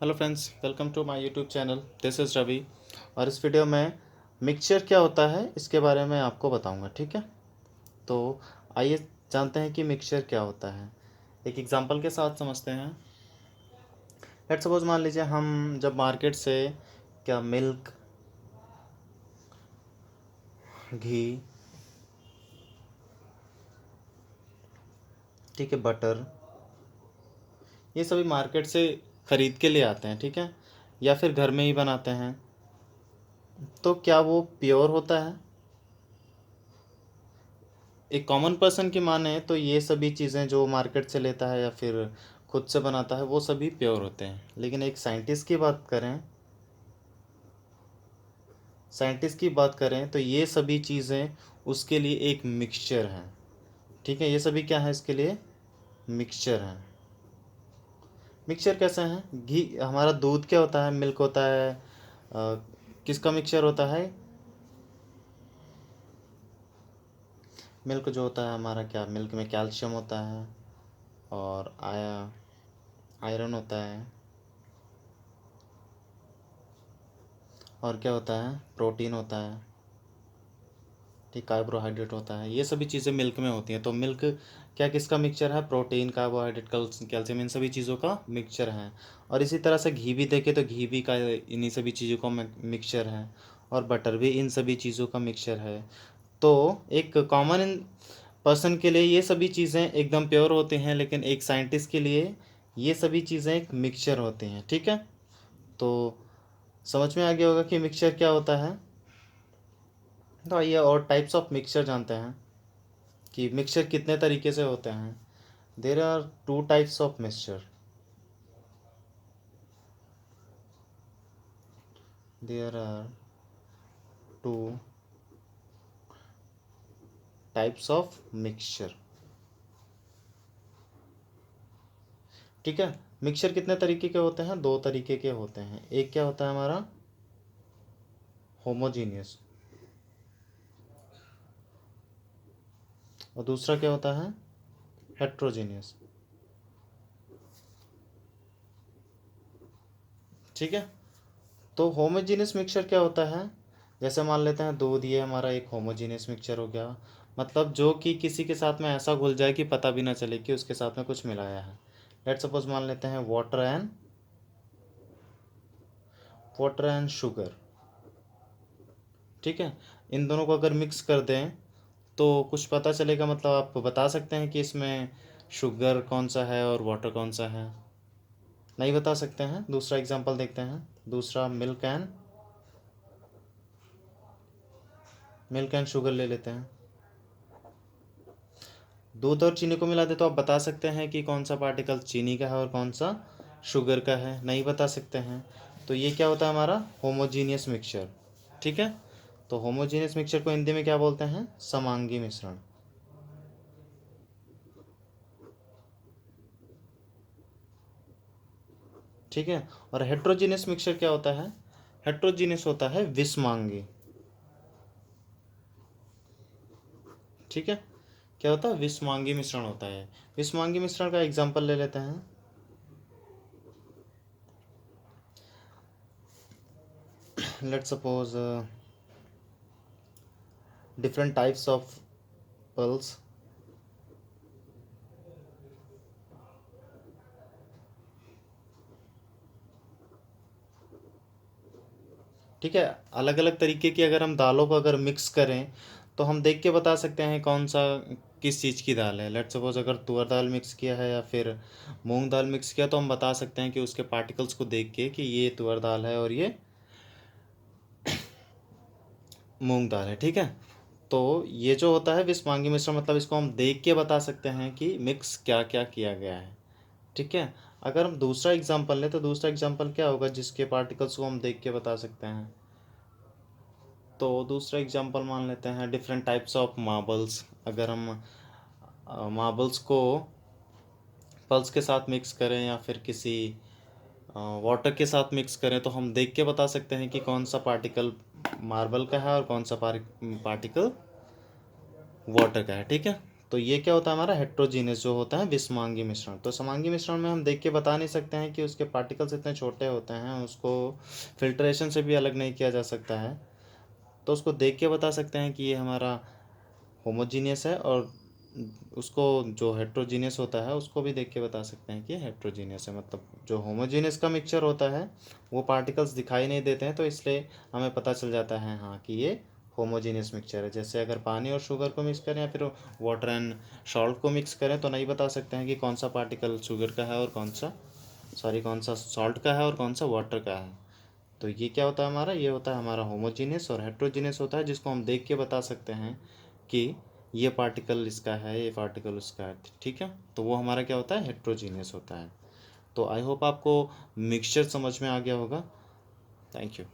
Hello friends, welcome to my YouTube channel. This is Ravi. और इस video में mixture क्या होता है इसके बारे में आपको बताऊंगा। ठीक है, तो आइए जानते हैं कि मिक्सचर क्या होता है। एक एग्जांपल के साथ समझते हैं। लेट्स सपोज मान लीजिए हम जब मार्केट से क्या मिल्क, घी, ठीक है, बटर, ये सभी मार्केट से ख़रीद के ले आते हैं। ठीक है, या फिर घर में ही बनाते हैं, तो क्या वो प्योर होता है? एक कॉमन पर्सन की माने तो ये सभी चीज़ें जो मार्केट से लेता है या फिर खुद से बनाता है वो सभी प्योर होते हैं। लेकिन एक साइंटिस्ट की बात करें तो ये सभी चीज़ें उसके लिए एक मिक्सचर हैं। ठीक है, ये सभी क्या है इसके लिए? मिक्सचर हैं। मिक्सचर कैसे हैं? घी, हमारा दूध क्या होता है? मिल्क होता है। किसका मिक्सचर होता है? मिल्क जो होता है हमारा, क्या मिल्क में कैल्शियम होता है और आयरन होता है, और क्या होता है? प्रोटीन होता है, ठीक, कार्बोहाइड्रेट होता है। ये सभी चीज़ें मिल्क में होती हैं। तो मिल्क क्या किसका मिक्सचर है? प्रोटीन, कार्बोहाइड्रेट, कैल्शियम, इन सभी चीज़ों का मिक्सचर है। और इसी तरह से घी भी देखें तो घी भी का इन्हीं सभी चीज़ों का मिक्सचर है। और बटर भी इन सभी चीज़ों का मिक्सचर है। तो एक कॉमन पर्सन के लिए ये सभी चीज़ें एकदम प्योर होती हैं, लेकिन एक साइंटिस्ट के लिए ये सभी चीज़ें एक मिक्सचर होती हैं। ठीक है, तो समझ में आ गया होगा कि मिक्सचर क्या होता है। तो आइए और टाइप्स ऑफ मिक्सचर जानते हैं कि मिक्सचर कितने तरीके से होते हैं। There are two types of mixture. There are two types of mixture. ठीक है, मिक्सचर कितने तरीके के होते हैं? दो तरीके के होते हैं। एक क्या होता है हमारा? होमोजीनियस। और दूसरा क्या होता है? हेट्रोजीनियस। ठीक है, तो होमोजीनियस मिक्सचर क्या होता है? जैसे मान लेते हैं दूध, ये हमारा एक होमोजीनियस मिक्सचर हो गया। मतलब जो कि किसी के साथ में ऐसा घुल जाए कि पता भी ना चले कि उसके साथ में कुछ मिलाया है। लेट सपोज मान लेते हैं वाटर एंड शुगर। ठीक है, इन दोनों को अगर मिक्स कर दें तो कुछ पता चलेगा। मतलब आप बता सकते हैं कि इसमें शुगर कौन सा है और वाटर कौन सा है? नहीं बता सकते हैं। दूसरा एग्जांपल देखते हैं। दूसरा मिल्क एंड शुगर ले लेते हैं। दूध और चीनी को मिला दे तो आप बता सकते हैं कि कौन सा पार्टिकल चीनी का है और कौन सा शुगर का है? नहीं बता सकते हैं। तो ये क्या होता है? हमारा होमोजीनियस मिक्सचर। ठीक है, तो होमोजीनियस मिक्सचर को हिंदी में क्या बोलते हैं? समांगी मिश्रण। ठीक है, और हेट्रोजीनियस मिक्सचर क्या होता है? हेट्रोजीनियस होता है विषमांगी। ठीक है, क्या होता है? विषमांगी मिश्रण होता है। विषमांगी मिश्रण का एग्जांपल ले लेते हैं। Let suppose different types of pulse. ठीक है, अलग अलग तरीके की अगर हम दालों को अगर मिक्स करें तो हम देख के बता सकते हैं कौन सा किस चीज़ की दाल है। लेट सपोज अगर तुअर दाल मिक्स किया है या फिर मूंग दाल मिक्स किया तो हम बता सकते हैं कि उसके पार्टिकल्स को देख के कि ये तुअर दाल है और ये मूंग दाल है। ठीक है, तो ये जो होता है विषमांगी मिश्रण, मतलब इसको हम देख के बता सकते हैं कि मिक्स क्या क्या किया गया है। ठीक है, अगर हम दूसरा एग्जांपल लें तो दूसरा एग्जांपल क्या होगा जिसके पार्टिकल्स को हम देख के बता सकते हैं? तो दूसरा एग्जांपल मान लेते हैं डिफरेंट टाइप्स ऑफ मार्बल्स। अगर हम मार्बल्स को पल्स के साथ मिक्स करें या फिर किसी वाटर के साथ मिक्स करें तो हम देख के बता सकते हैं कि कौन सा पार्टिकल मार्बल का है और कौन सा पार्टिकल वाटर का है। ठीक है, तो ये क्या होता है हमारा हेट्रोजीनियस जो होता है विषमांगी मिश्रण। तो समांगी मिश्रण में हम देख के बता नहीं सकते हैं कि उसके पार्टिकल्स इतने छोटे होते हैं, उसको फिल्ट्रेशन से भी अलग नहीं किया जा सकता है, तो उसको देख के बता सकते हैं कि ये हमारा होमोजीनियस है, और उसको जो हेट्रोजीनियस होता है उसको भी देख के बता सकते हैं कि हेट्रोजीनियस है। मतलब जो होमोजीनियस का मिक्सचर होता है वो पार्टिकल्स दिखाई नहीं देते हैं, तो इसलिए हमें पता चल जाता है हाँ कि ये होमोजीनियस मिक्सचर है। जैसे अगर पानी और शुगर को मिक्स करें या फिर वाटर एंड सॉल्ट को मिक्स करें तो नहीं बता सकते हैं कि कौन सा पार्टिकल शुगर का है और कौन सा सॉल्ट का है और कौन सा वाटर का है। तो ये क्या होता है हमारा, ये होता है हमारा होमोजीनियस। और हेट्रोजीनियस होता है जिसको हम देख के बता सकते हैं कि ये पार्टिकल इसका है, ये पार्टिकल उसका है, ठीक है। तो वो हमारा क्या होता है, हेट्रोजीनियस होता है। तो आई होप आपको मिक्सचर समझ में आ गया होगा। Thank you.